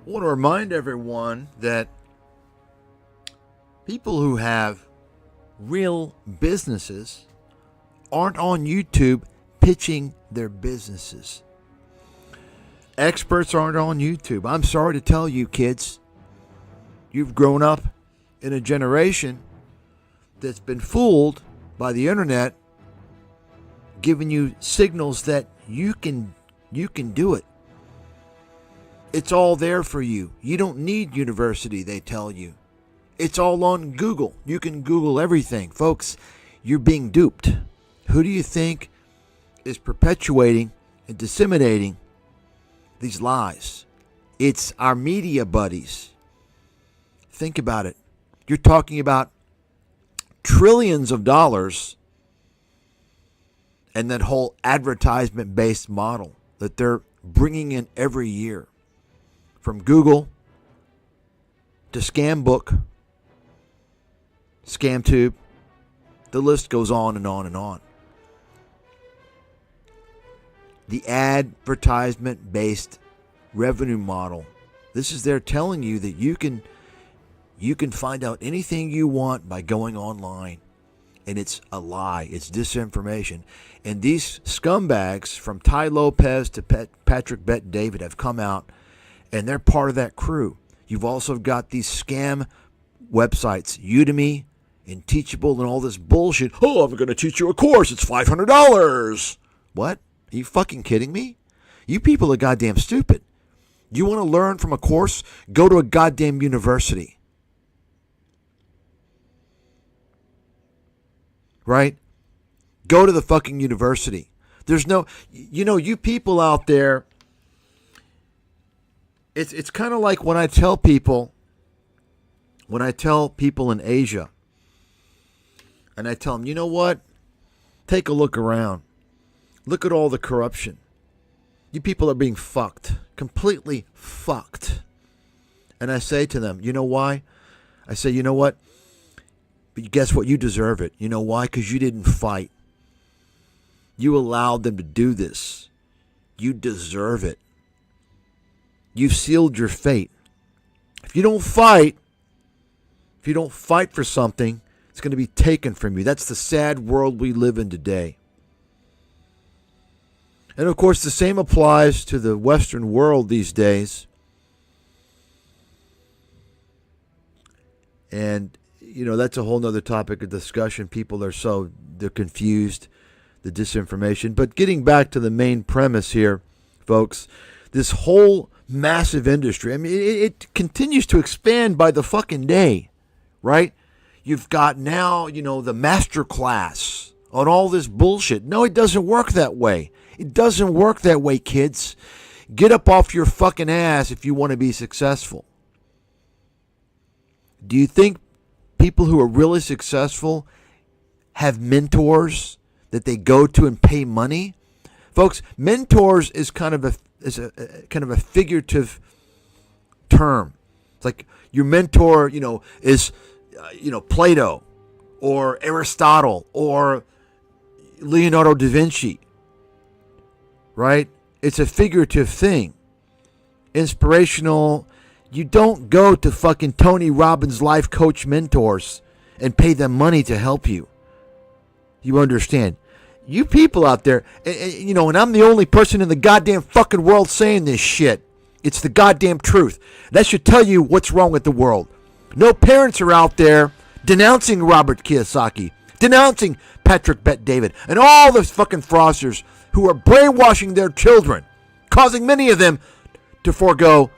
I want to remind everyone that people who have real businesses aren't on YouTube pitching their businesses. Experts aren't on YouTube. I'm sorry to tell you, kids, you've grown up in a generation that's been fooled by the internet, giving you signals that you can do it. It's all there for you. You don't need university, they tell you. It's all on Google. You can Google everything. Folks, you're being duped. Who do you think is perpetuating and disseminating these lies? It's our media buddies. Think about it. You're talking about trillions of dollars and that whole advertisement-based model that they're bringing in every year. From Google to Scambook, ScamTube, the list goes on and on and on. The advertisement-based revenue model. This is they're telling you that you can find out anything you want by going online. And it's a lie. It's disinformation. And these scumbags from Ty Lopez to Patrick Bet-David have come out, and they're part of that crew. You've also got these scam websites, Udemy and Teachable and all this bullshit. Oh, I'm going to teach you a course. It's $500. What? Are you fucking kidding me? You people are goddamn stupid. You want to learn from a course? Go to a goddamn university. Right? Go to the fucking university. There's no, you people out there, it's kind of like when I tell people in Asia, and I tell them, you know what? Take a look around. Look at all the corruption. You people are being fucked. Completely fucked. And I say to them, you know why? I say, you know what? But guess what? You deserve it. You know why? Because you didn't fight. You allowed them to do this. You deserve it. You've sealed your fate. If you don't fight for something, it's going to be taken from you. That's the sad world we live in today. And of course, the same applies to the Western world these days. And, that's a whole nother topic of discussion. People they're confused, the disinformation. But getting back to the main premise here, folks, this whole massive industry, I mean, it continues to expand by the fucking day, right? You've got now, the master class on all this bullshit. No, it doesn't work that way. It doesn't work that way, kids. Get up off your fucking ass if you want to be successful. Do you think people who are really successful have mentors that they go to and pay money? Folks, mentors is kind of a figurative term. It's like your mentor, is Plato or Aristotle or Leonardo da Vinci. Right? It's a figurative thing. Inspirational. You don't go to fucking Tony Robbins life coach mentors and pay them money to help you. You understand? You people out there, and I'm the only person in the goddamn fucking world saying this shit. It's the goddamn truth. That should tell you what's wrong with the world. No parents are out there denouncing Robert Kiyosaki, denouncing Patrick Bet-David, and all those fucking fraudsters who are brainwashing their children, causing many of them to forego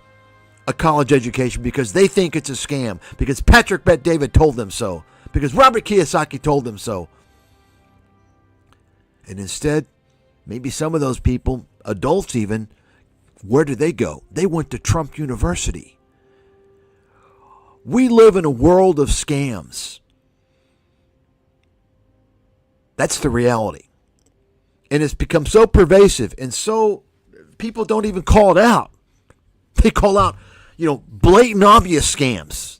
a college education because they think it's a scam, because Patrick Bet-David told them so, because Robert Kiyosaki told them so. And instead, maybe some of those people, adults even, where did they go? They went to Trump University. We live in a world of scams. That's the reality. And it's become so pervasive, and so people don't even call it out. They call out, blatant obvious scams.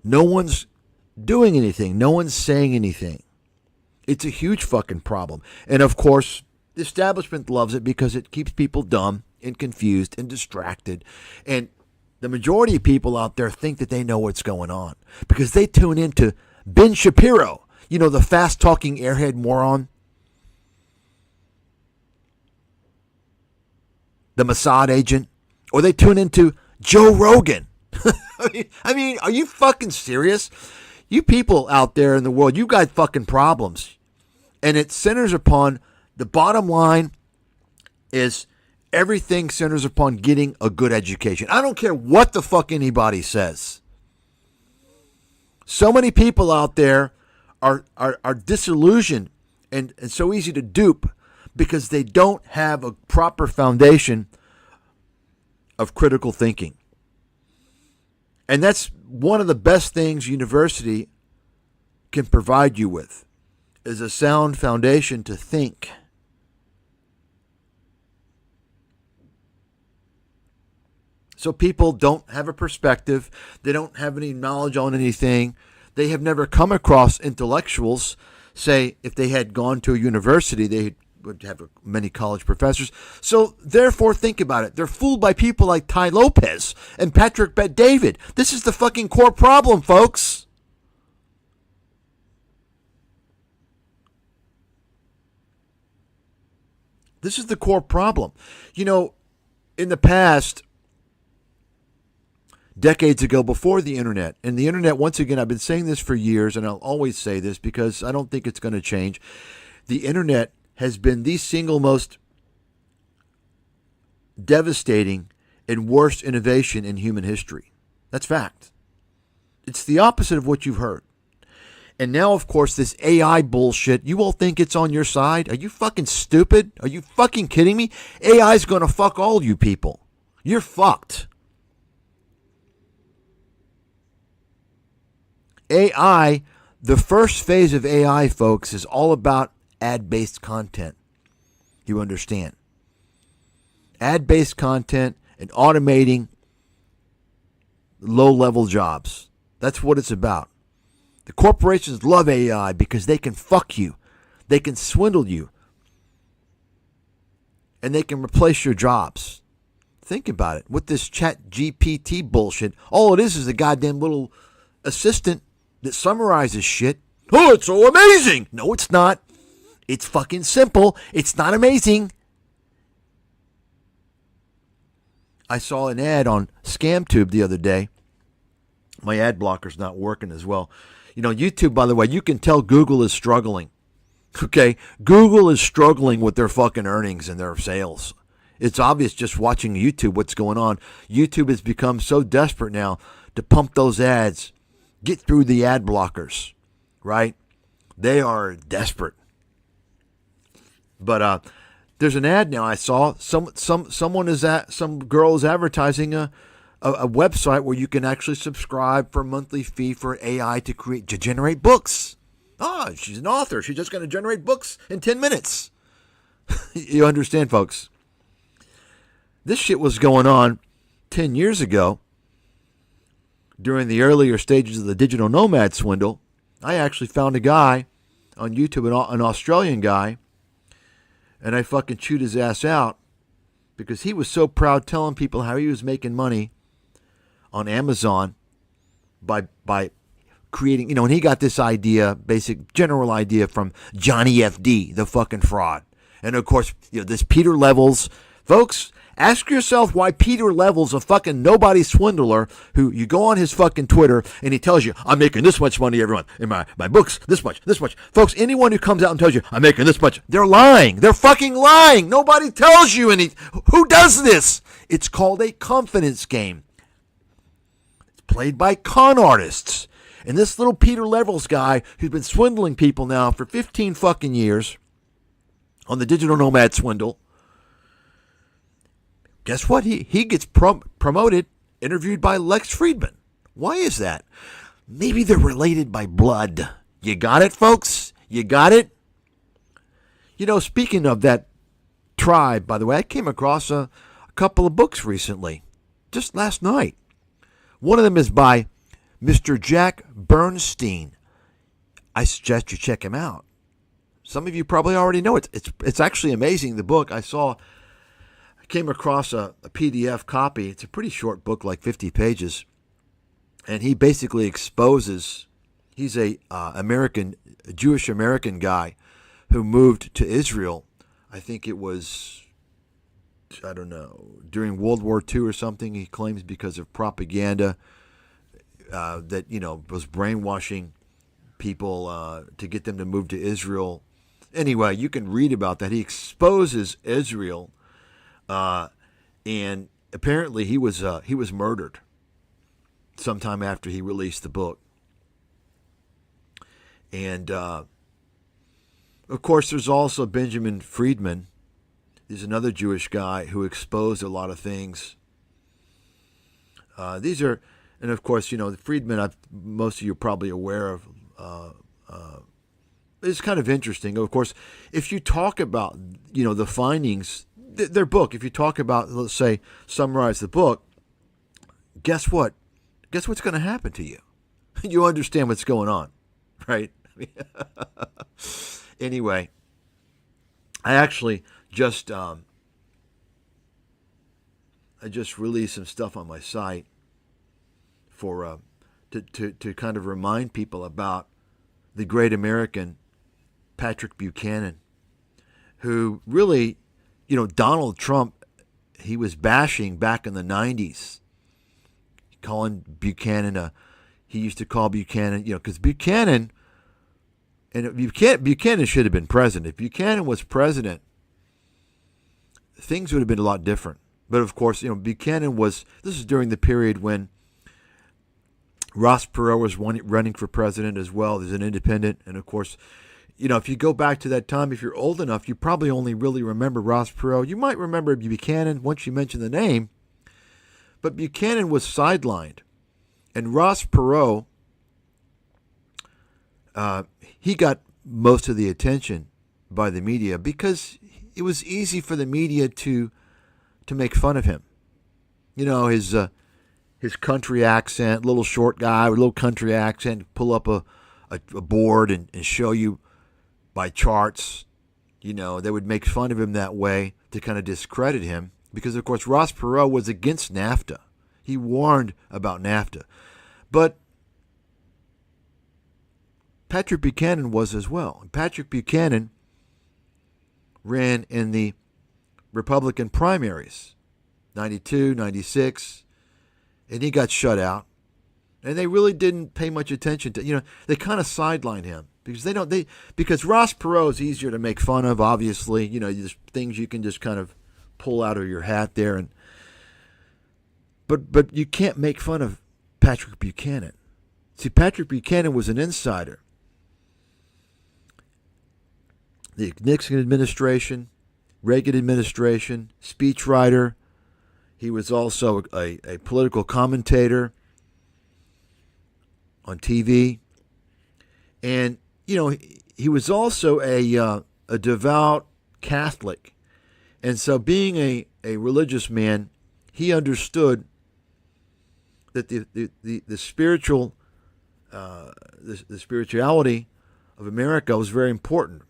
No one's doing anything. No one's saying anything. It's a huge fucking problem. And of course, The establishment loves it because it keeps people dumb and confused and distracted. And the majority of people out there think that they know what's going on because they tune into Ben Shapiro, the fast-talking airhead moron, the Mossad agent, or they tune into Joe Rogan. I mean, are you fucking serious? You people out there in the world, you got fucking problems. And it centers upon, the bottom line is everything centers upon getting a good education. I don't care what the fuck anybody says. So many people out there are disillusioned and so easy to dupe because they don't have a proper foundation of critical thinking. And that's one of the best things university can provide you with, is a sound foundation to think. So people don't have a perspective. They don't have any knowledge on anything. They have never come across intellectuals. Say, if they had gone to a university, they would have many college professors. So therefore, think about it. They're fooled by people like Ty Lopez and Patrick Bet-David. This is the fucking core problem, folks. This is the core problem. In the past, decades ago, before the internet, and the internet, once again, I've been saying this for years, and I'll always say this because I don't think it's going to change. The internet has been the single most devastating and worst innovation in human history. That's fact. It's the opposite of what you've heard. And now, of course, this AI bullshit, you all think it's on your side? Are you fucking stupid? Are you fucking kidding me? AI is going to fuck all you people. You're fucked. AI, the first phase of AI, folks, is all about ad-based content. You understand? Ad-based content and automating low-level jobs. That's what it's about. The corporations love AI because they can fuck you. They can swindle you. And they can replace your jobs. Think about it. With this chat GPT bullshit, all it is a goddamn little assistant that summarizes shit. Oh, it's so amazing. No, it's not. It's fucking simple. It's not amazing. I saw an ad on ScamTube the other day. My ad blocker's not working as well. YouTube, by the way, you can tell Google is struggling. Okay? Google is struggling with their fucking earnings and their sales. It's obvious just watching YouTube what's going on. YouTube has become so desperate now to pump those ads, get through the ad blockers, right? They are desperate. But there's an ad now I saw. Some girl is advertising a website where you can actually subscribe for a monthly fee for AI to generate books. She's an author. She's just going to generate books in 10 minutes. You understand, folks? This shit was going on 10 years ago during the earlier stages of the digital nomad swindle. I actually found a guy on YouTube, an Australian guy, and I fucking chewed his ass out because he was so proud telling people how he was making money on Amazon by creating, and he got this idea, basic general idea from Johnny FD, the fucking fraud. And of course, this Peter Levels. Folks, ask yourself why Peter Levels, a fucking nobody swindler, who you go on his fucking Twitter and he tells you, I'm making this much money every month in my books, this much. Folks, anyone who comes out and tells you, I'm making this much, they're lying. They're fucking lying. Nobody tells you anything. Who does this? It's called a confidence game. It's played by con artists. And this little Peter Levels guy who's been swindling people now for 15 fucking years on the digital nomad swindle, guess what? He gets promoted, interviewed by Lex Friedman. Why is that? Maybe they're related by blood. You got it, folks? You got it? Speaking of that tribe, by the way, I came across a couple of books recently, just last night. One of them is by Mr. Jack Bernstein. I suggest you check him out. Some of you probably already know it. It's actually amazing, the book. I came across a PDF copy. It's a pretty short book, like 50 pages. And he basically exposes, he's a Jewish American guy who moved to Israel. I think it was, I don't know, during World War II or something, he claims, because of propaganda that, was brainwashing people to get them to move to Israel. Anyway, you can read about that. He exposes Israel, and apparently he was murdered sometime after he released the book. And of course, there's also Benjamin Friedman. He's another Jewish guy who exposed a lot of things. And of course, Friedman, most of you are probably aware of. It's kind of interesting. Of course, if you talk about, the findings, their book, if you talk about, let's say, summarize the book, guess what? Guess what's going to happen to you? You understand what's going on, right? Anyway, I actually just released some stuff on my site for to kind of remind people about the great American Patrick Buchanan, who really, Donald Trump, he was bashing back in the 90s, calling Buchanan he used to call Buchanan, because Buchanan should have been president. If Buchanan was president, things would have been a lot different. But of course, Buchanan this is during the period when Ross Perot was running for president as well as an independent. And of course, if you go back to that time, if you're old enough, you probably only really remember Ross Perot. You might remember Buchanan once you mention the name. But Buchanan was sidelined. And Ross Perot, he got most of the attention by the media because it was easy for the media to make fun of him. His country accent, little short guy with a little country accent, pull up a board and show you by charts. They would make fun of him that way to kind of discredit him because, of course, Ross Perot was against NAFTA. He warned about NAFTA. But Patrick Buchanan was as well. Patrick Buchanan ran in the Republican primaries, 92, 96, and he got shut out. And they really didn't pay much attention to, they kind of sidelined him because Ross Perot is easier to make fun of, obviously, just things you can just kind of pull out of your hat there. But you can't make fun of Patrick Buchanan. See, Patrick Buchanan was an insider. The Nixon administration, Reagan administration, speechwriter. He was also a political commentator on TV. And, he was also a devout Catholic. And so being a religious man, he understood that the spirituality of America was very important,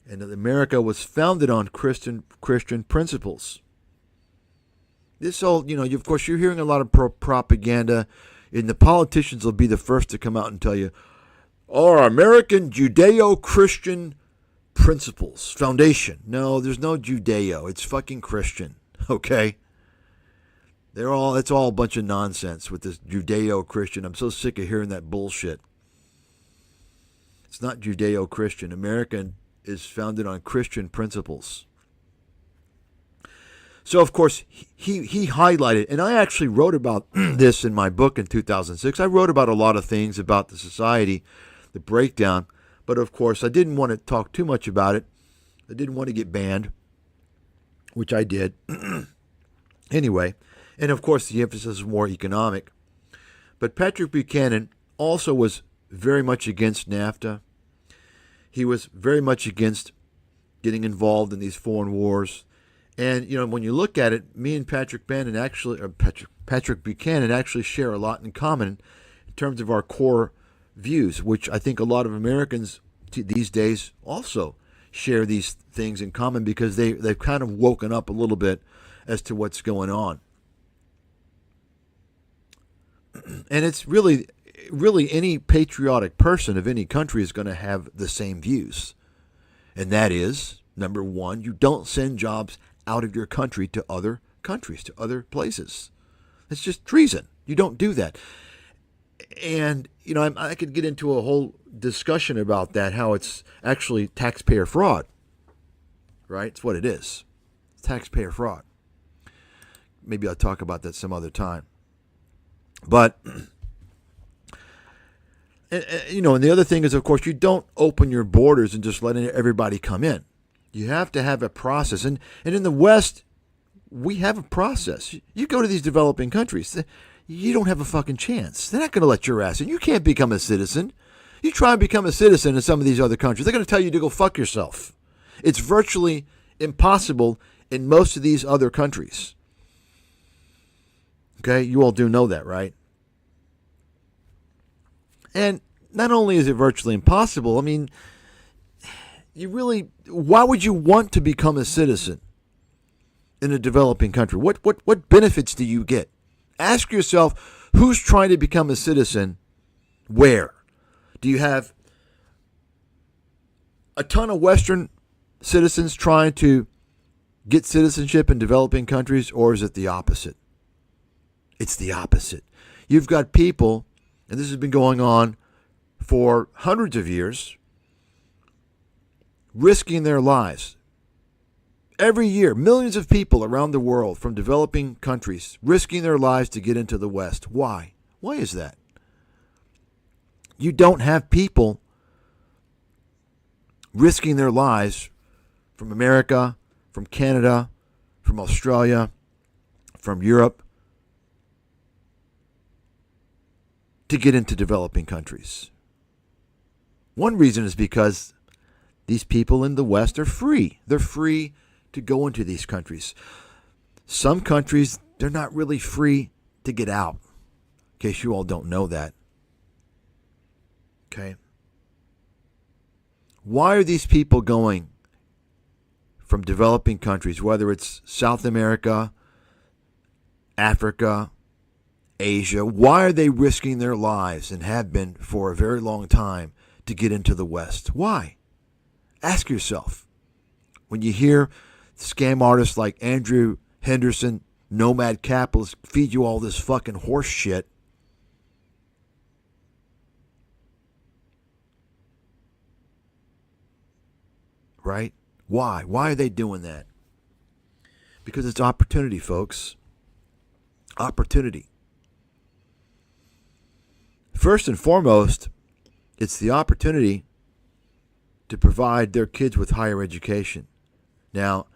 and that America was founded on Christian principles. This whole, of course, you're hearing a lot of propaganda, and the politicians will be the first to come out and tell you, our American Judeo-Christian principles, foundation. No, there's no Judeo. It's fucking Christian, okay? It's all a bunch of nonsense with this Judeo-Christian. I'm so sick of hearing that bullshit. It's not Judeo-Christian. America is founded on Christian principles. So, of course, he highlighted, and I actually wrote about this in my book in 2006. I wrote about a lot of things about the society, the breakdown, but of course, I didn't want to talk too much about it. I didn't want to get banned, which I did. Anyway, and of course, the emphasis is more economic. But Patrick Buchanan also was very much against NAFTA. He was very much against getting involved in these foreign wars. And, when you look at it, me and Patrick Buchanan actually share a lot in common in terms of our core views, which I think a lot of Americans these days also share these things in common because they've kind of woken up a little bit as to what's going on. And it's really any patriotic person of any country is going to have the same views. And that is, number one, you don't send jobs out of your country to other countries, to other places. It's just treason. You don't do that. And, you know, I could get into a whole discussion about that, how it's actually taxpayer fraud. Right? It's what it is. It's taxpayer fraud. Maybe I'll talk about that some other time. But, you know, and the other thing is, of course, you don't open your borders and just let everybody come in. You have to have a process. And in the West, we have a process. You go to these developing countries, you don't have a fucking chance. They're not going to let your ass in. You can't become a citizen. You try and become a citizen in some of these other countries, they're going to tell you to go fuck yourself. It's virtually impossible in most of these other countries. Okay, you all do know that, right? And not only is it virtually impossible, I mean, why would you want to become a citizen in a developing country? What benefits do you get? Ask yourself, who's trying to become a citizen where? Do you have a ton of Western citizens trying to get citizenship in developing countries, or is it the opposite? It's the opposite. You've got people, and this has been going on for hundreds of years, risking their lives. Every year, millions of people around the world from developing countries risking their lives to get into the West. Why? Why is that? You don't have people risking their lives from America, from Canada, from Australia, from Europe, to get into developing countries. One reason is because these people in the West are free. They're free to go into these countries. Some countries, they're not really free to get out, in case you all don't know that. Okay? Why are these people going from developing countries, whether it's South America, Africa, Asia, why are they risking their lives, and have been for a very long time, to get into the West? Why? Ask yourself. When you hear scam artists like Andrew Henderson, nomad capitalists, feed you all this fucking horse shit, right? Why? Why are they doing that? Because it's opportunity, folks. Opportunity. First and foremost, it's the opportunity to provide their kids with higher education. Now,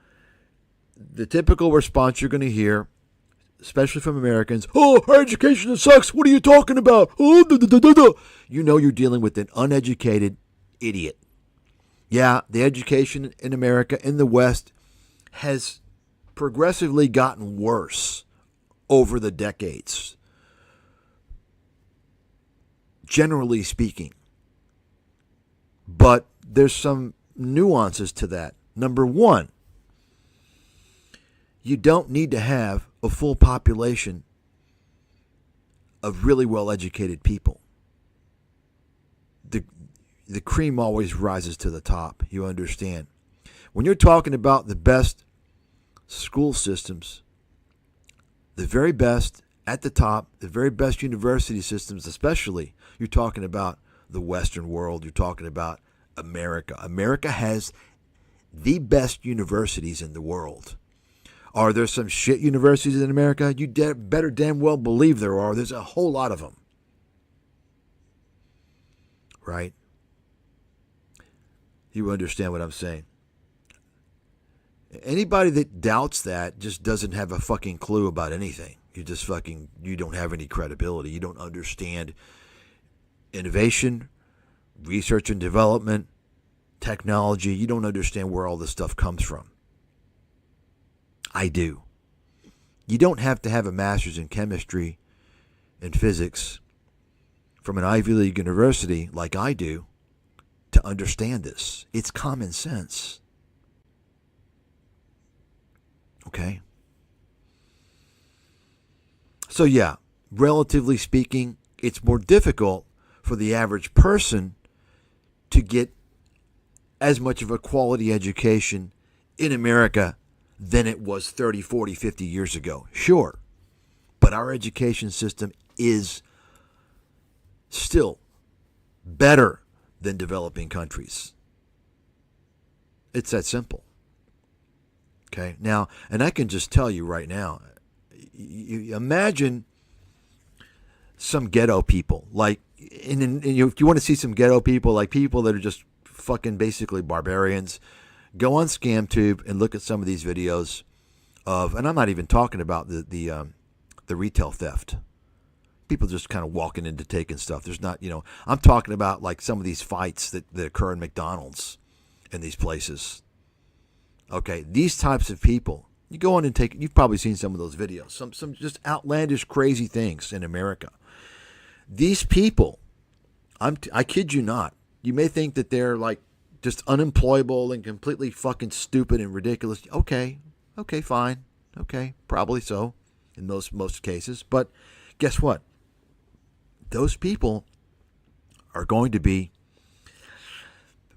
the typical response you're going to hear, especially from Americans, oh, higher education sucks. What are you talking about? Oh, da, da, da, da. You know you're dealing with an uneducated idiot. Yeah, the education in America, in the West, has progressively gotten worse over the decades, generally speaking. But there's some nuances to that. Number one, you don't need to have a full population of really well-educated people. The cream always rises to the top, you understand. When you're talking about the best school systems, the very best at the top, the very best university systems especially, you're talking about the Western world, you're talking about America. America has the best universities in the world. Are there some shit universities in America? You better damn well believe there are. There's a whole lot of them. Right? You understand what I'm saying. Anybody that doubts that just doesn't have a fucking clue about anything. You don't have any credibility. You don't understand innovation, research and development, technology. You don't understand where all this stuff comes from. I do. You don't have to have a master's in chemistry and physics from an Ivy League university like I do to understand this. It's common sense. Okay? So yeah, relatively speaking, it's more difficult for the average person to get as much of a quality education in America than it was 30, 40, 50 years ago. Sure. But our education system is still better than developing countries. It's that simple. Okay? Now, and I can just tell you right now, you imagine some ghetto people, like, if you want to see some ghetto people, like people that are just fucking basically barbarians, go on ScamTube and look at some of these videos of, and I'm not even talking about the retail theft. People just kind of walking into taking stuff. There's not, I'm talking about like some of these fights that occur in McDonald's and these places. Okay, these types of people, you go on and you've probably seen some of those videos, some just outlandish, crazy things in America. These people, I kid you not, you may think that they're like just unemployable and completely fucking stupid and ridiculous. Okay, fine. Okay, probably so in most cases. But guess what? Those people are going to be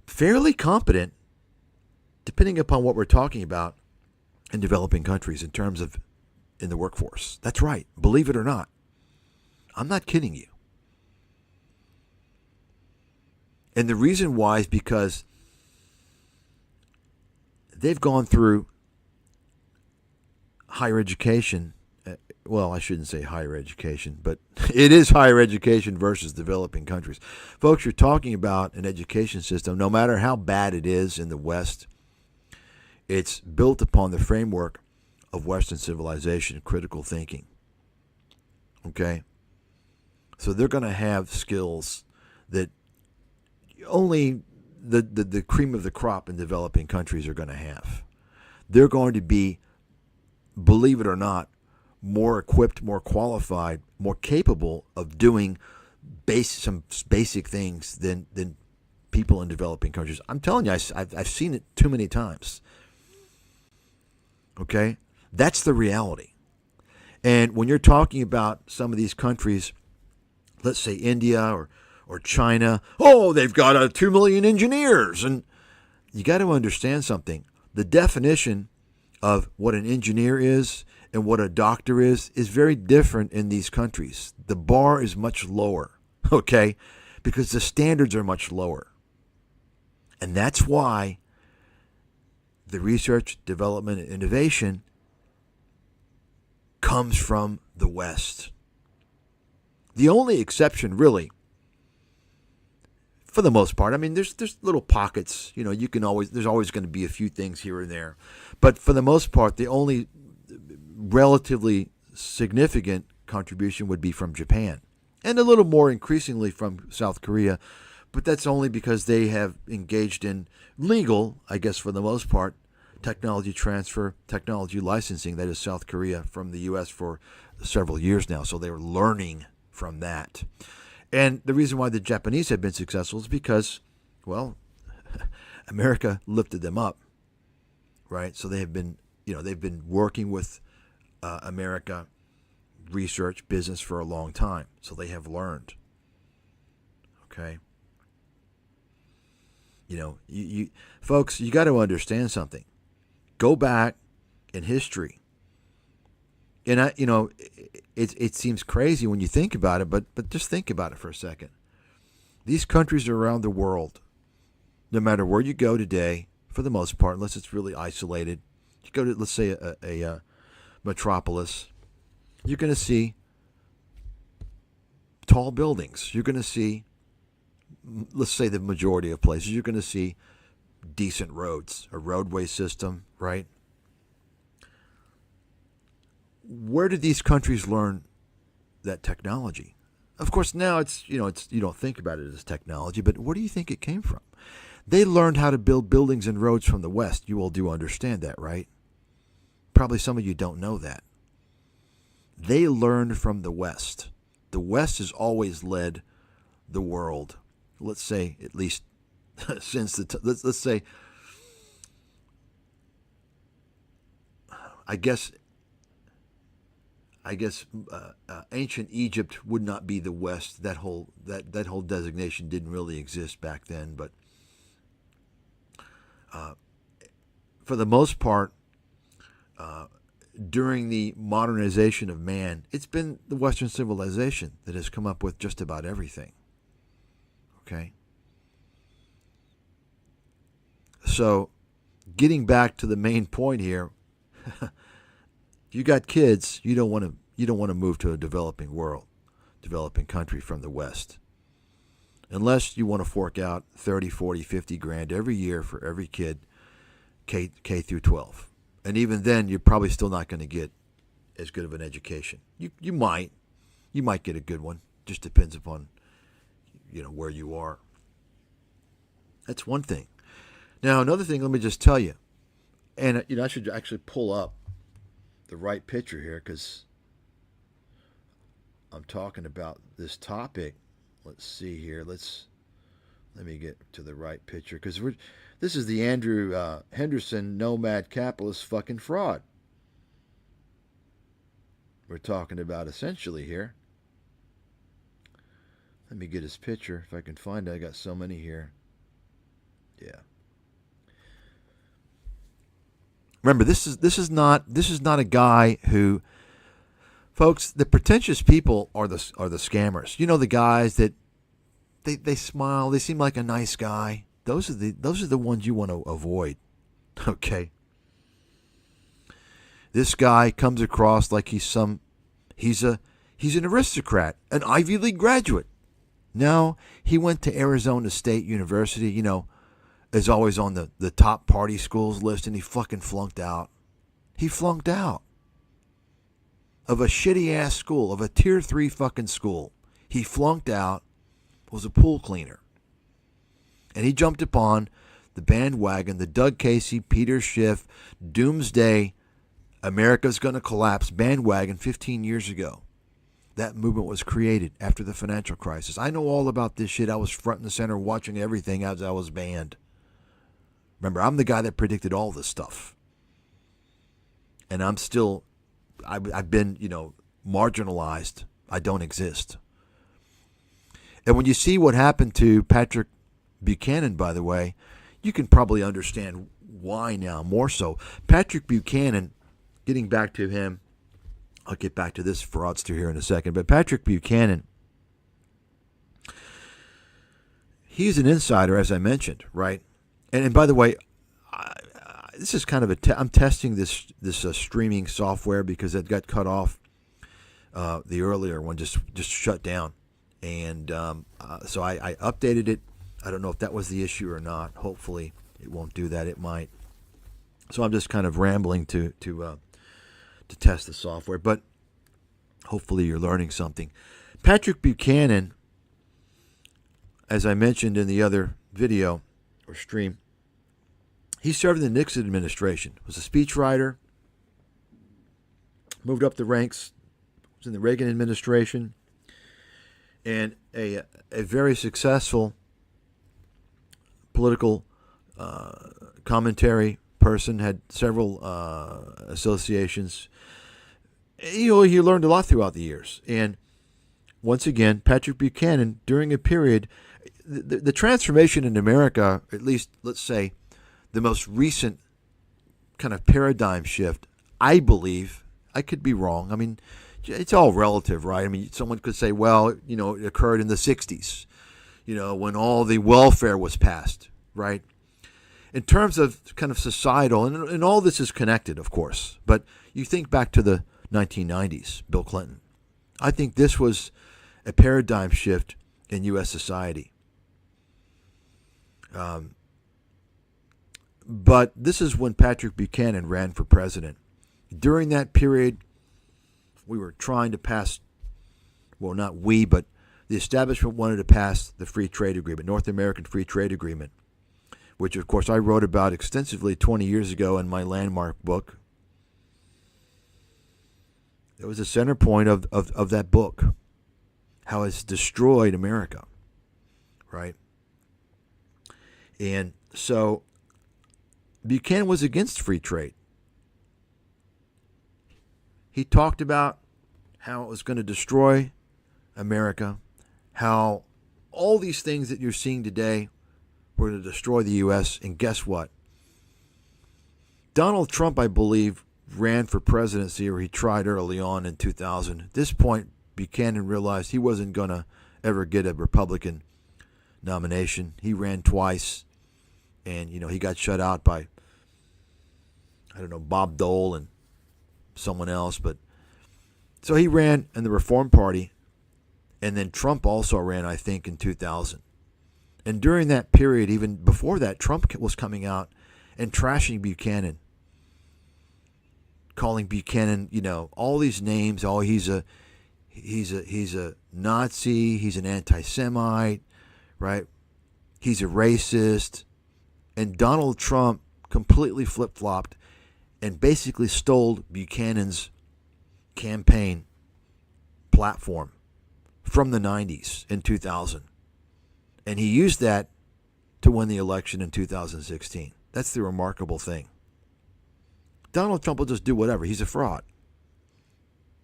fairly competent, depending upon what we're talking about, in developing countries in terms of in the workforce. That's right. Believe it or not. I'm not kidding you. And the reason why is because they've gone through higher education. Well, I shouldn't say higher education, but it is higher education versus developing countries. Folks, you're talking about an education system, no matter how bad it is in the West, it's built upon the framework of Western civilization, critical thinking. Okay? So they're going to have skills that only the cream of the crop in developing countries are going to have. They're going to be, believe it or not, more equipped, more qualified, more capable of doing some basic things than people in developing countries. I'm telling you, I've seen it too many times. Okay? That's the reality. And when you're talking about some of these countries, let's say India or China, they've got 2 million engineers. And you got to understand something. The definition of what an engineer is and what a doctor is very different in these countries. The bar is much lower, okay? Because the standards are much lower. And that's why the research, development, and innovation comes from the West. The only exception, really, for the most part, I mean, there's little pockets, there's always going to be a few things here and there. But for the most part, the only relatively significant contribution would be from Japan. And a little more increasingly from South Korea. But that's only because they have engaged in legal, I guess for the most part, technology transfer, technology licensing, that is South Korea, from the U.S. for several years now. So they were learning from that. And the reason why the Japanese have been successful is because, well, America lifted them up, right? So they have been, they've been working with America, research, business for a long time. So they have learned, okay? You folks, you got to understand something. Go back in history. And it seems crazy when you think about it, but just think about it for a second. These countries around the world, no matter where you go today, for the most part, unless it's really isolated, you go to, let's say, a metropolis, you're going to see tall buildings. You're going to see, let's say the majority of places, you're going to see decent roads, a roadway system, right? Where did these countries learn that technology? Of course, now it's you don't think about it as technology, but where do you think it came from? They learned how to build buildings and roads from the West. You all do understand that, right? Probably some of you don't know that. They learned from the West. The West has always led the world, let's say at least since let's say, I guess ancient Egypt would not be the West. That whole designation didn't really exist back then. But for the most part, during the modernization of man, it's been the Western civilization that has come up with just about everything. Okay? So, getting back to the main point here, you got kids, you don't want to move to a developing country from the West. Unless you want to fork out 30, 40, 50 grand every year for every kid, K through 12. And even then, you're probably still not going to get as good of an education. You might get a good one. Just depends upon where you are. That's one thing. Now another thing, let me just tell you, and I should actually pull up the right picture here because I'm talking about this topic. Let's see here. Let me get to the right picture because this is the Andrew Henderson nomad capitalist fucking fraud we're talking about essentially here. Let me get his picture if I can find it. I got so many here. Yeah. Remember, this is not a guy who, folks. The pretentious people are the scammers. You know, the guys that they smile. They seem like a nice guy. Those are the ones you want to avoid. Okay. This guy comes across like he's an aristocrat, an Ivy League graduate. No, he went to Arizona State University. Is always on the top party schools list, and he fucking flunked out. He flunked out of a shitty ass school, of a tier 3 fucking school. He flunked out, was a pool cleaner. And he jumped upon the bandwagon, the Doug Casey, Peter Schiff, doomsday, America's going to collapse bandwagon 15 years ago. That movement was created after the financial crisis. I know all about this shit. I was front and center watching everything as I was banned. Remember, I'm the guy that predicted all this stuff. And I've been, marginalized. I don't exist. And when you see what happened to Patrick Buchanan, by the way, you can probably understand why now more so. Patrick Buchanan, getting back to him, I'll get back to this fraudster here in a second, but Patrick Buchanan, he's an insider, as I mentioned, right? And by the way, this is kind of I'm testing this streaming software because it got cut off. The earlier one just shut down, and so I updated it. I don't know if that was the issue or not. Hopefully, it won't do that. It might. So I'm just kind of rambling to test the software, but hopefully you're learning something. Patrick Buchanan, as I mentioned in the other video or stream, he served in the Nixon administration, was a speechwriter, moved up the ranks, was in the Reagan administration, and a very successful political commentary person, had several associations. He learned a lot throughout the years. And once again, Patrick Buchanan, during a period, the transformation in America, at least let's say the most recent kind of paradigm shift, I believe, I could be wrong. I mean, it's all relative, right? I mean, someone could say, well, it occurred in the 60s, when all the welfare was passed, right? In terms of kind of societal, and all this is connected, of course, but you think back to the 1990s, Bill Clinton. I think this was a paradigm shift in U.S. society. But this is when Patrick Buchanan ran for president. During that period, we were trying to pass, well, not we, but the establishment wanted to pass the Free Trade Agreement, North American Free Trade Agreement, which, of course, I wrote about extensively 20 years ago in my landmark book. It was the center point of that book, how it's destroyed America, right? And so Buchanan was against free trade. He talked about how it was going to destroy America, how all these things that you're seeing today were going to destroy the U.S. And guess what? Donald Trump, I believe, ran for presidency, or he tried early on in 2000. At this point, Buchanan realized he wasn't going to ever get a Republican nomination. He ran twice, and he got shut out by, I don't know, Bob Dole and someone else. But so he ran in the Reform Party, and then Trump also ran, I think, in 2000. And during that period, even before that, Trump was coming out and trashing Buchanan, calling Buchanan, all these names. Oh, he's a Nazi. He's an anti-Semite, right? He's a racist. And Donald Trump completely flip-flopped and basically stole Buchanan's campaign platform from the 90s in 2000. And he used that to win the election in 2016. That's the remarkable thing. Donald Trump will just do whatever. He's a fraud.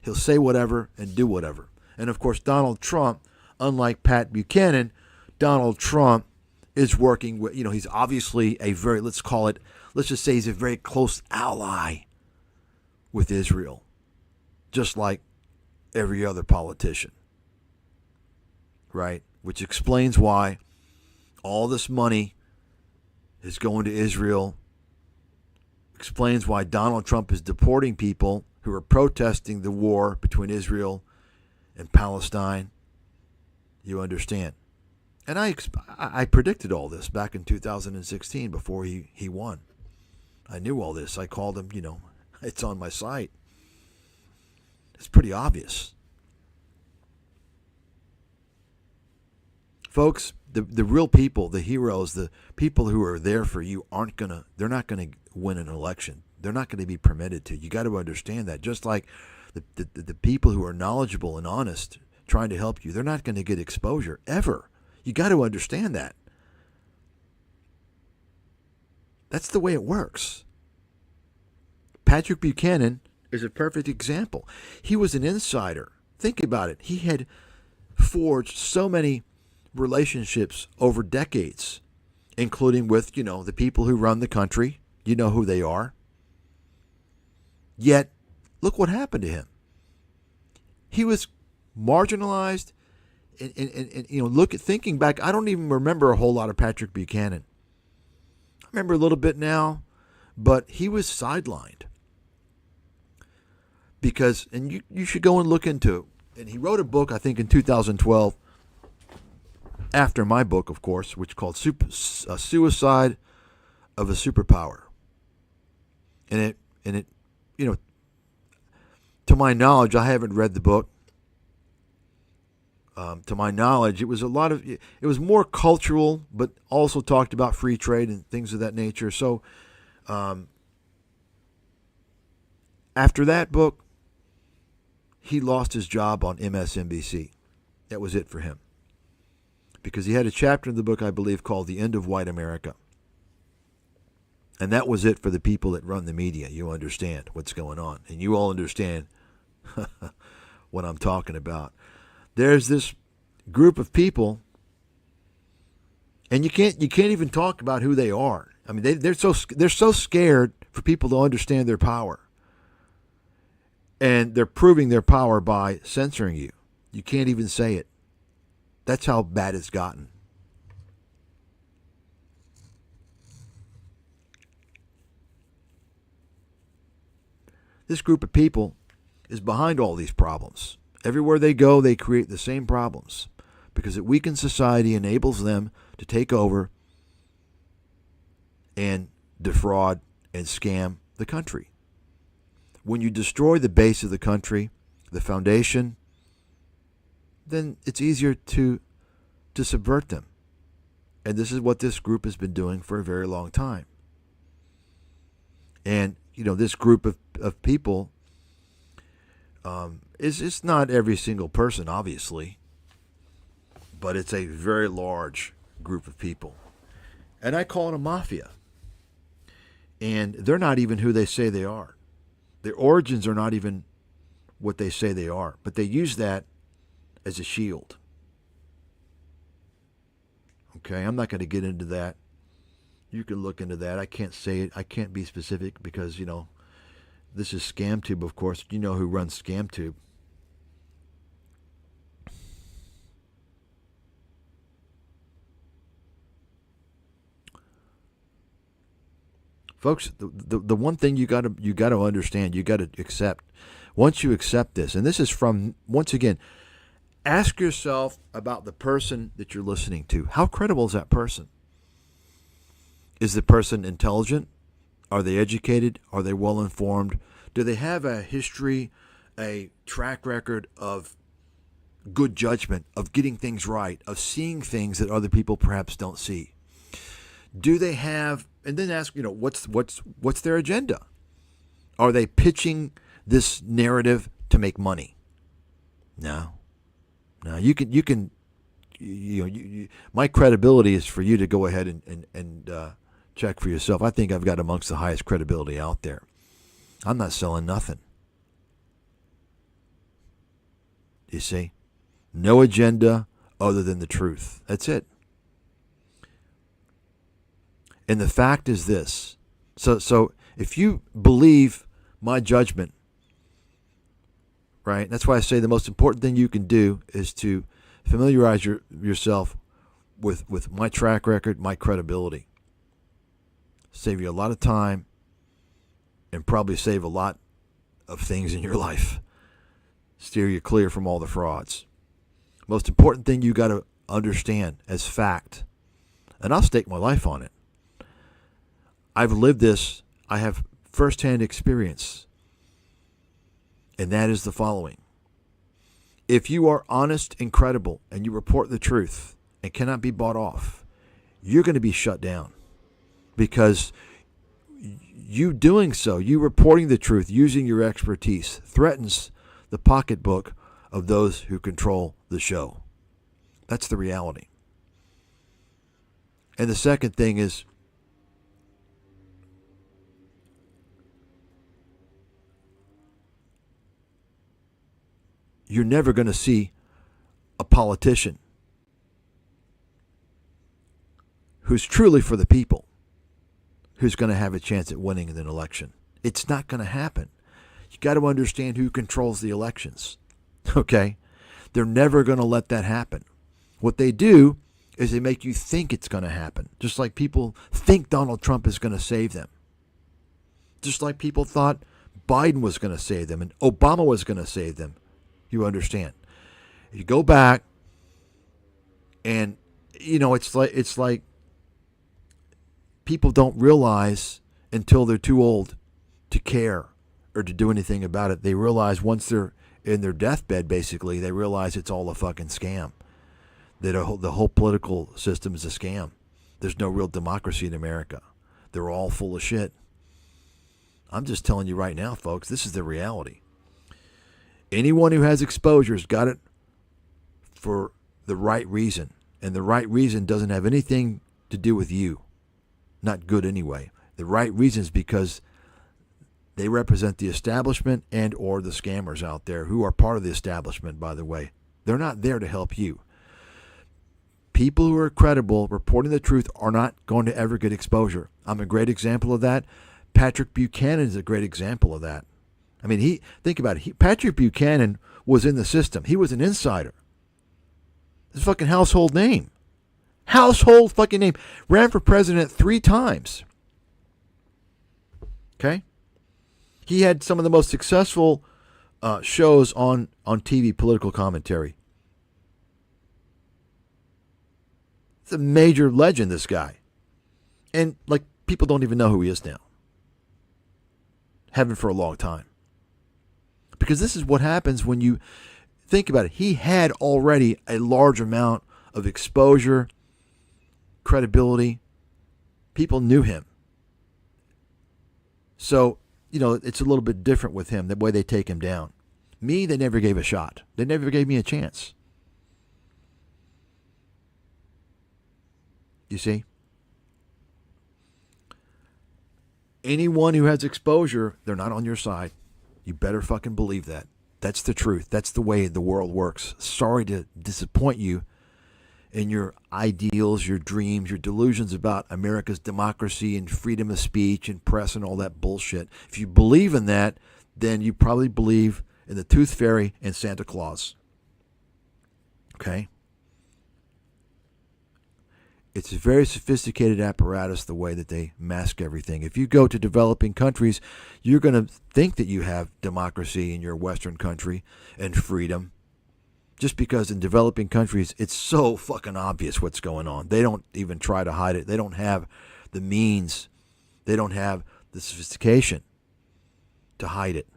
He'll say whatever and do whatever. And of course, Donald Trump, unlike Pat Buchanan, Donald Trump is working with, he's obviously a very, let's just say he's a very close ally with Israel, just like every other politician, right? Which explains why all this money is going to Israel, explains why Donald Trump is deporting people who are protesting the war between Israel and Palestine. You understand? And I predicted all this back in 2016 before he won. I knew all this. I called him, it's on my site. It's pretty obvious. Folks, the real people, the heroes, the people who are there for you they're not going to win an election. They're not going to be permitted to. You got to understand that. Just like the people who are knowledgeable and honest trying to help you, they're not going to get exposure ever. You got to understand that. That's the way it works. Patrick Buchanan is a perfect example. He was an insider. Think about it. He had forged so many relationships over decades, including with, the people who run the country. You know who they are. Yet, look what happened to him. He was marginalized. And thinking back, I don't even remember a whole lot of Patrick Buchanan. I remember a little bit now, but he was sidelined. Because, and you should go and look into it. And he wrote a book, I think, in 2012, after my book, of course, which is called Suicide of a Superpower. And it, to my knowledge, I haven't read the book. To my knowledge, it was more cultural, but also talked about free trade and things of that nature. So, after that book, he lost his job on MSNBC. That was it for him. Because he had a chapter in the book, I believe, called The End of White America. And that was it for the people that run the media. You understand what's going on. And you all understand what I'm talking about. There's this group of people, and you can't even talk about who they are. I mean, they're so scared for people to understand their power, and they're proving their power by censoring you. You can't even say it. That's how bad it's gotten. This group of people is behind all these problems. Everywhere they go, they create the same problems because it weakens society, enables them to take over and defraud and scam the country. When you destroy the base of the country, the foundation, then it's easier to subvert them. And this is what this group has been doing for a very long time. And, this group of people, it's not every single person, obviously, but it's a very large group of people. And I call it a mafia. And they're not even who they say they are. Their origins are not even what they say they are. But they use that as a shield. Okay, I'm not going to get into that. You can look into that. I can't say it. I can't be specific because, this is ScamTube, of course. You know who runs ScamTube. Folks, the one thing you got to understand, you got to accept. Once you accept this, and this is from, once again, ask yourself about the person that you're listening to. How credible is that person? Is the person intelligent? Are they educated? Are they well informed? Do they have a history, a track record of good judgment, of getting things right, of seeing things that other people perhaps don't see? Do they have, and then ask, what's their agenda? Are they pitching this narrative to make money? No. My credibility is for you to go ahead and check for yourself. I think I've got amongst the highest credibility out there. I'm not selling nothing. You see? No agenda other than the truth. That's it. And the fact is this. So if you believe my judgment, right? That's why I say the most important thing you can do is to familiarize yourself with my track record, my credibility. Save you a lot of time and probably save a lot of things in your life. Steer you clear from all the frauds. Most important thing you got to understand as fact, and I'll stake my life on it. I've lived this. I have firsthand experience. And that is the following. If you are honest and credible and you report the truth and cannot be bought off, you're going to be shut down. Because you doing so, you reporting the truth using your expertise, threatens the pocketbook of those who control the show. That's the reality. And the second thing is, you're never going to see a politician who's truly for the people who's going to have a chance at winning an election. It's not going to happen. You got to understand who controls the elections. Okay? They're never going to let that happen. What they do is they make you think it's going to happen. Just like people think Donald Trump is going to save them. Just like people thought Biden was going to save them and Obama was going to save them. You understand? You go back and, it's like people don't realize until they're too old to care or to do anything about it. They realize once they're in their deathbed, basically, they realize it's all a fucking scam. That the whole political system is a scam. There's no real democracy in America. They're all full of shit. I'm just telling you right now, folks, this is the reality. Anyone who has exposure has got it for the right reason. And the right reason doesn't have anything to do with you. Not good anyway. The right reason is because they represent the establishment and or the scammers out there who are part of the establishment, by the way. They're not there to help you. People who are credible, reporting the truth, are not going to ever get exposure. I'm a great example of that. Patrick Buchanan is a great example of that. I mean, think about it. Patrick Buchanan was in the system. He was an insider. His fucking household name. Household fucking name. Ran for president 3 times. Okay? He had some of the most successful shows on TV, political commentary. It's a major legend, this guy. And, people don't even know who he is now. Haven't for a long time. Because this is what happens when you think about it. He had already a large amount of exposure, credibility. People knew him. So, it's a little bit different with him, the way they take him down. Me, they never gave a shot. They never gave me a chance. You see? anyone who has exposure, they're not on your side. You better fucking believe that. That's the truth. That's the way the world works. Sorry to disappoint you in your ideals, your dreams, your delusions about America's democracy and freedom of speech and press and all that bullshit. If you believe in that, then you probably believe in the Tooth Fairy and Santa Claus. Okay? It's a very sophisticated apparatus, the way that they mask everything. If you go to developing countries, you're going to think that you have democracy in your Western country and freedom. Just because in developing countries, it's so fucking obvious what's going on. They don't even try to hide it. They don't have the means. They don't have the sophistication to hide it.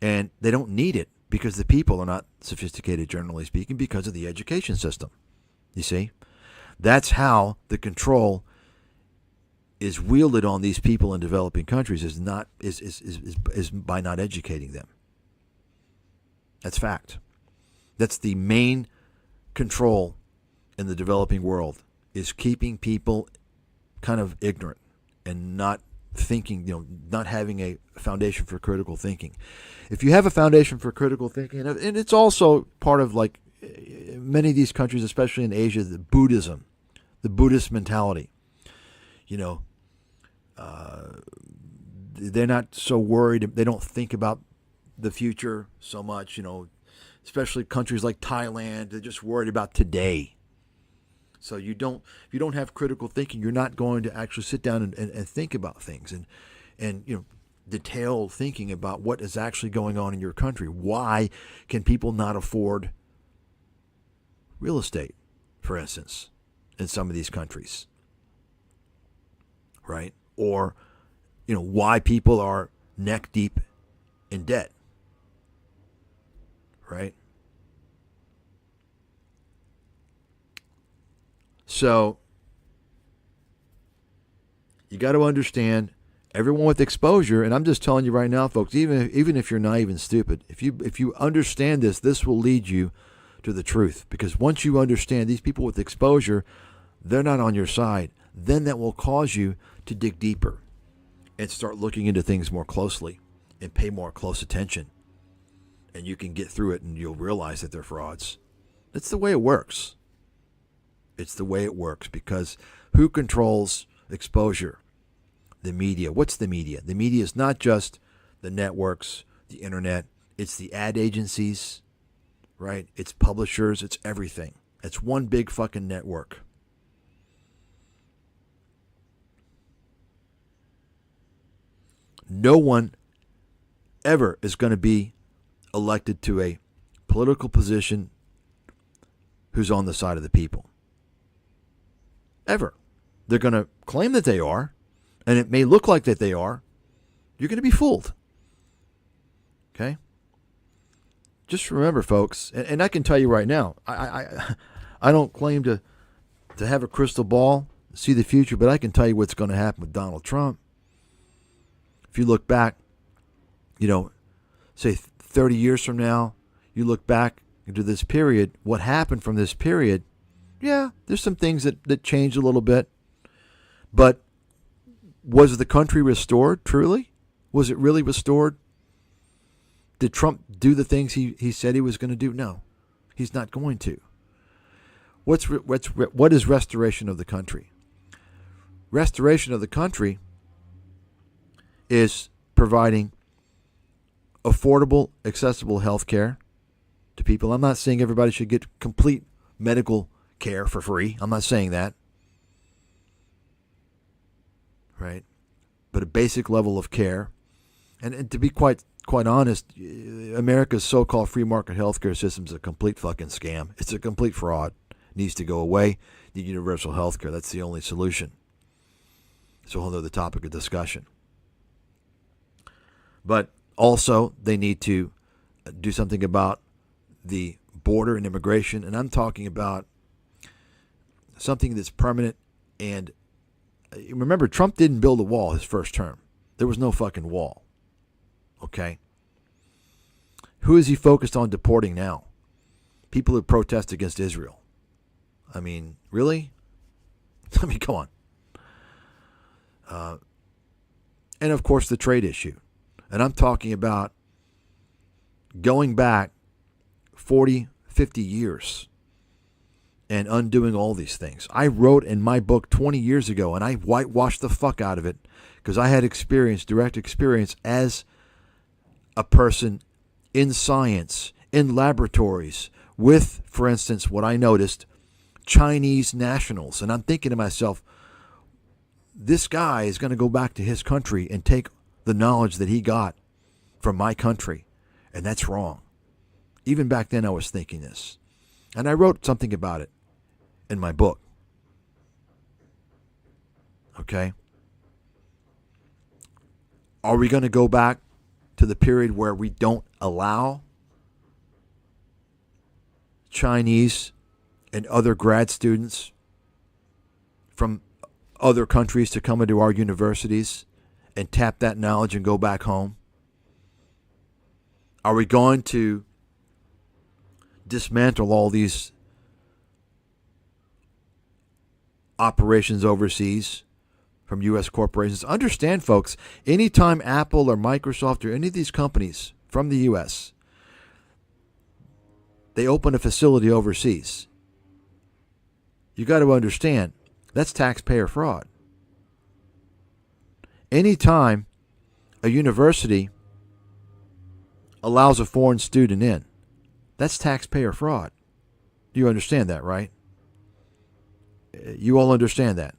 And they don't need it because the people are not sophisticated, generally speaking, because of the education system. You see? That's how the control is wielded on these people in developing countries is by not educating them. That's fact. That's the main control in the developing world, is keeping people kind of ignorant and not thinking, not having a foundation for critical thinking. If you have a foundation for critical thinking, and it's also part of like many of these countries, especially in Asia, the Buddhist mentality. They're not so worried. They don't think about the future so much, especially countries like Thailand. They're just worried about today. So if you don't have critical thinking, you're not going to actually sit down and think about things and detailed thinking about what is actually going on in your country. Why can people not afford real estate, for instance, in some of these countries? Right? Or, why people are neck deep in debt. Right? So, you got to understand, everyone with exposure, and I'm just telling you right now, folks, even if you're naive and stupid, if you understand this will lead you to the truth. Because once you understand these people with exposure, they're not on your side, then that will cause you to dig deeper and start looking into things more closely and pay more close attention. And you can get through it and you'll realize that they're frauds. That's the way it works. It's the way it works, because who controls exposure? The media. What's the media? The media is not just the networks, the internet. It's the ad agencies, right? It's publishers. It's everything. It's one big fucking network. No one ever is going to be elected to a political position who's on the side of the people. Ever. They're going to claim that they are, and it may look like that they are. You're going to be fooled. Okay? Just remember, folks, and I can tell you right now, I don't claim to have a crystal ball, see the future, but I can tell you what's going to happen with Donald Trump. If you look back, say 30 years from now, you look back into this period, what happened from this period, yeah, there's some things that changed a little bit. But was the country restored, truly? Was it really restored? Did Trump do the things he said he was going to do? No, he's not going to. What is restoration of the country? Restoration of the country is providing affordable, accessible health care to people. I'm not saying everybody should get complete medical care for free. I'm not saying that. Right? But a basic level of care. And to be quite honest, America's so-called free market healthcare system is a complete fucking scam. It's a complete fraud. It needs to go away. Need universal healthcare. That's the only solution. It's a whole other topic of discussion. But also, they need to do something about the border and immigration. And I'm talking about something that's permanent. And remember, Trump didn't build a wall his first term. There was no fucking wall. Okay? Who is he focused on deporting now? People who protest against Israel. I mean, really? I mean, come on. And, of course, the trade issue. And I'm talking about going back 40, 50 years and undoing all these things. I wrote in my book 20 years ago, and I whitewashed the fuck out of it because I had experience, direct experience as a person in science, in laboratories, with, for instance, what I noticed, Chinese nationals. And I'm thinking to myself, this guy is going to go back to his country and take the knowledge that he got from my country. And that's wrong. Even back then I was thinking this. And I wrote something about it in my book. Okay? Are we going to go back to the period where we don't allow Chinese and other grad students from other countries to come into our universities and tap that knowledge and go back home? Are we going to dismantle all these operations overseas from U.S. corporations? Understand, folks, anytime Apple or Microsoft or any of these companies from the U.S., they open a facility overseas, you got to understand, that's taxpayer fraud. Anytime a university allows a foreign student in, that's taxpayer fraud. Do you understand that, right? You all understand that.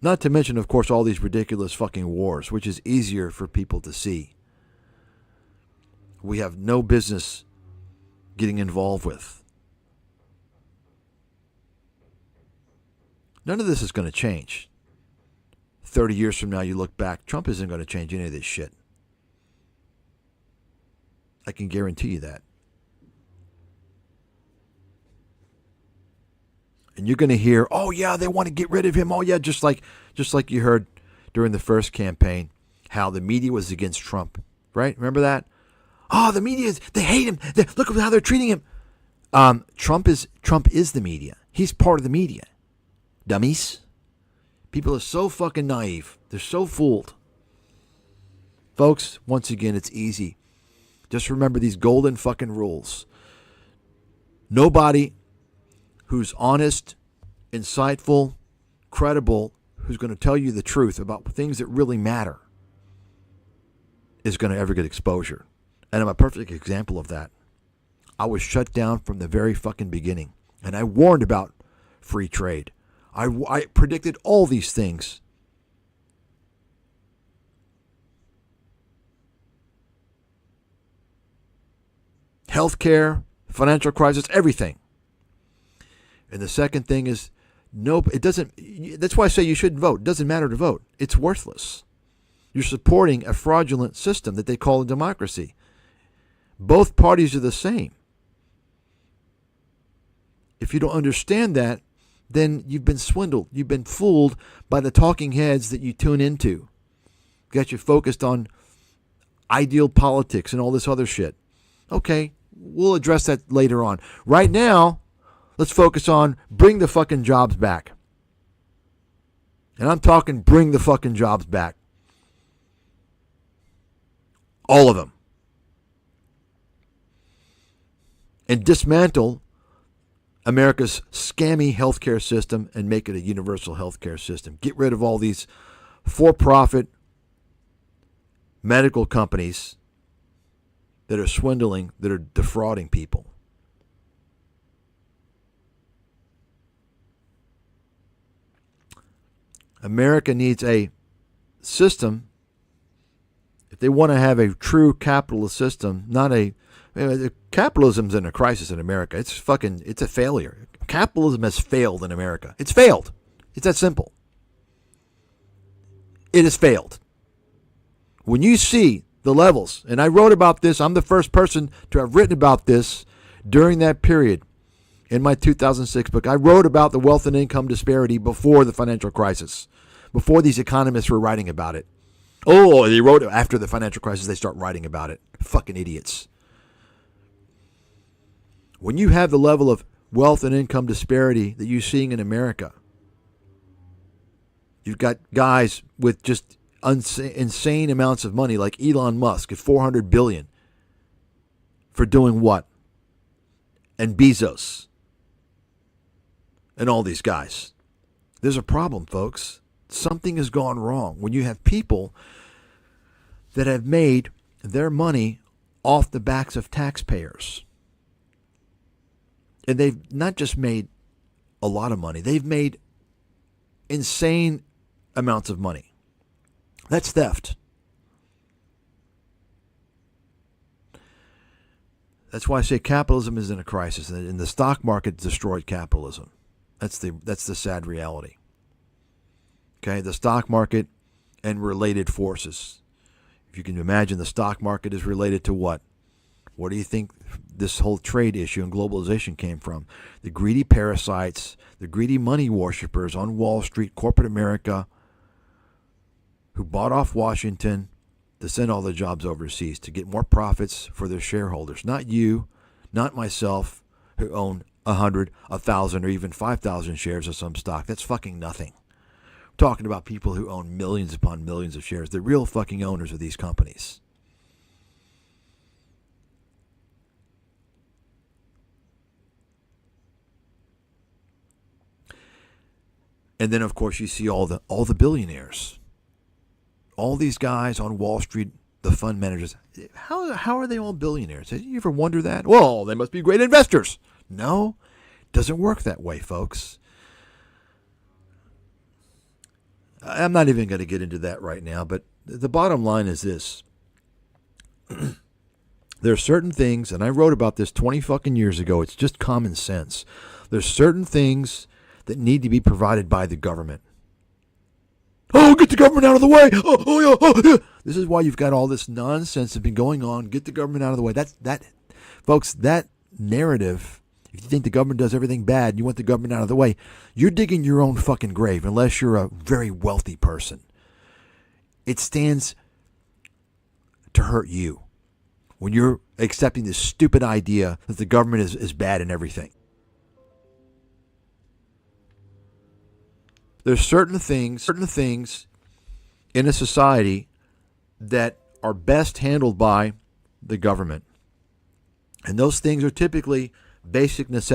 Not to mention, of course, all these ridiculous fucking wars, which is easier for people to see. We have no business getting involved with. None of this is going to change. 30 years from now, you look back, Trump isn't going to change any of this shit. I can guarantee you that. And you're going to hear, oh yeah, they want to get rid of him. Oh yeah, just like you heard during the first campaign, how the media was against Trump, right? Remember that? Oh, the media, they hate him. Look at how they're treating him. Trump is the media. He's part of the media. Dummies. People are so fucking naive. They're so fooled. Folks, once again, it's easy. Just remember these golden fucking rules. Nobody who's honest, insightful, credible, who's going to tell you the truth about things that really matter is going to ever get exposure. And I'm a perfect example of that. I was shut down from the very fucking beginning. And I warned about free trade. I predicted all these things. Healthcare, financial crisis, everything. And the second thing is, nope, it doesn't. That's why I say you shouldn't vote. It doesn't matter to vote. It's worthless. You're supporting a fraudulent system that they call a democracy. Both parties are the same. If you don't understand that, then you've been swindled. You've been fooled by the talking heads that you tune into. Got you focused on ideal politics and all this other shit. Okay, we'll address that later on. Right now, let's focus on bring the fucking jobs back. And I'm talking bring the fucking jobs back. All of them. And dismantle America's scammy healthcare system and make it a universal healthcare system. Get rid of all these for-profit medical companies that are swindling, that are defrauding people. America needs a system, if they want to have a true capitalist system, not a capitalism's in a crisis in America. It's a failure. Capitalism has failed in America. It's failed. It's that simple. It has failed. When you see the levels, and I wrote about this, I'm the first person to have written about this during that period in my 2006 book. I wrote about the wealth and income disparity before the financial crisis, before these economists were writing about it. Oh, they wrote it after the financial crisis, they start writing about it. Fucking idiots. When you have the level of wealth and income disparity that you're seeing in America, You've got guys with just insane amounts of money like Elon Musk at $400 billion for doing what? And Bezos and all these guys. There's a problem, folks. Something has gone wrong when you have people that have made their money off the backs of taxpayers. And they've not just made a lot of money, they've made insane amounts of money. That's theft. That's why I say capitalism is in a crisis, and the stock market destroyed capitalism. That's the sad reality. Okay, the stock market and related forces. If you can imagine, the stock market is related to what? What do you think this whole trade issue and globalization came from? The greedy parasites, the greedy money worshippers on Wall Street, corporate America, who bought off Washington to send all the jobs overseas to get more profits for their shareholders. Not you, not myself, who own 100, 1,000, or even 5,000 shares of some stock. That's fucking nothing. I'm talking about people who own millions upon millions of shares. The real fucking owners of these companies. And then, of course, you see all the billionaires. All these guys on Wall Street, the fund managers. How are they all billionaires? Did you ever wonder that? Well, they must be great investors. No, it doesn't work that way, folks. I'm not even going to get into that right now, but the bottom line is this. There are certain things, and I wrote about this 20 fucking years ago. It's just common sense. There's certain things that need to be provided by the government. Oh, get the government out of the way. Yeah. This is why you've got all this nonsense that's been going on. Get the government out of the way. Folks, that narrative, if you think the government does everything bad and you want the government out of the way, you're digging your own fucking grave unless you're a very wealthy person. It stands to hurt you when you're accepting this stupid idea that the government is bad in everything. There's certain things in a society that are best handled by the government. And those things are typically basic necessities.